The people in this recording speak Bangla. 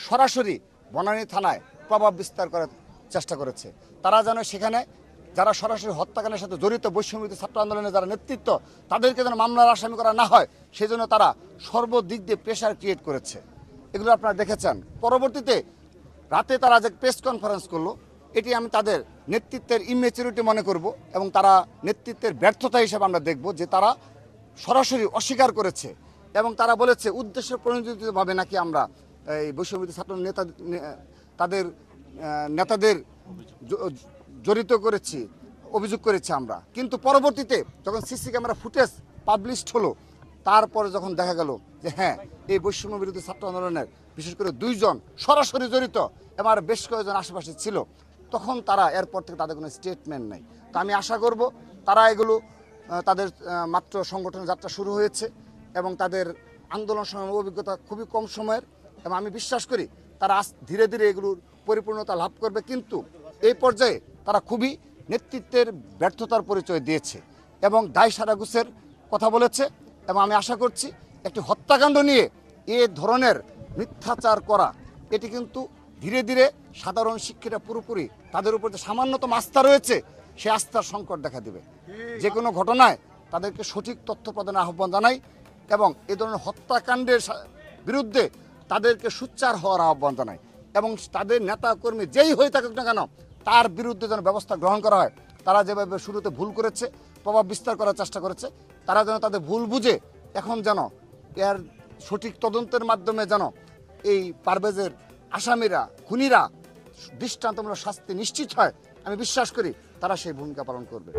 সরাসরি বনানী থানায় প্রভাব বিস্তার করার চেষ্টা করেছে। তারা যেন সেখানে যারা সরাসরি হত্যাকাণ্ডের সাথে জড়িত বৈষম্যবিরোধী ছাত্র আন্দোলনের যারা নেতৃত্ব তাদেরকে যেন মামলার আসামি করা না হয়, সেই জন্য তারা সর্বদিক দিয়ে প্রেশার ক্রিয়েট করেছে। এগুলো আপনারা দেখেছেন। পরবর্তীতে রাতে তারা যে প্রেস কনফারেন্স করলো, এটি আমি তাদের নেতৃত্বের ইমেচুরিটি মনে করব এবং তারা নেতৃত্বের ব্যর্থতা হিসেবে আমরা দেখব যে তারা সরাসরি অস্বীকার করেছে এবং তারা বলেছে উদ্দেশ্য প্রণোদিতভাবে নাকি আমরা এই বৈষম্যবিরোধী ছাত্র তাদের নেতাদের জড়িত করেছি, অভিযোগ করেছি আমরা। কিন্তু পরবর্তীতে যখন সিসি ক্যামেরা ফুটেজ পাবলিশড হলো, তারপরে যখন দেখা গেল যে হ্যাঁ, এই বৈষম্য বিরোধী ছাত্র আন্দোলনের বিশেষ করে 2 জন সরাসরি জড়িত এবং আর বেশ কয়েকজন আশেপাশে ছিল, তখন তারা এরপর থেকে তাদের কোনো স্টেটমেন্ট নেই। তো আমি আশা করব তারা এগুলো তাদের মাত্র সংগঠনের যাত্রা শুরু হয়েছে এবং তাদের আন্দোলন সময়ের অভিজ্ঞতা খুবই কম সময়ের, এবং আমি বিশ্বাস করি তারা ধীরে ধীরে এগুলোর পরিপূর্ণতা লাভ করবে। কিন্তু এই পর্যায়ে তারা খুবই নেতৃত্বের ব্যর্থতার পরিচয় দিয়েছে এবং দায় সারাগুছের কথা বলেছে। এবং আমি আশা করছি একটি হত্যাকাণ্ড নিয়ে এ ধরনের মিথ্যাচার করা, এটি কিন্তু ধীরে ধীরে সাধারণ শিক্ষিতা পুরোপুরি তাদের উপর যে সামান্যতম আস্থা রয়েছে সে আস্থার সংকট দেখা দেবে। যে কোনো ঘটনায় তাদেরকে সঠিক তথ্য প্রদানের আহ্বান জানাই এবং এ ধরনের হত্যাকাণ্ডের বিরুদ্ধে তাদেরকে সোচ্চার হওয়ার আহ্বান জানাই এবং তাদের নেতা কর্মী যেই হয়ে থাকুক না কেন তার বিরুদ্ধে যেন ব্যবস্থা গ্রহণ করা হয়। তারা যেভাবে শুরুতে ভুল করেছে, প্রভাব বিস্তার করার চেষ্টা করেছে, তারা যেন তাদের ভুল বুঝে এখন যেন এর সঠিক তদন্তের মাধ্যমে যেন এই পারভেজের আসামিরা, খুনিরা দৃষ্টান্তমূলক শাস্তি নিশ্চিত হয়। আমি বিশ্বাস করি তারা সেই ভূমিকা পালন করবে।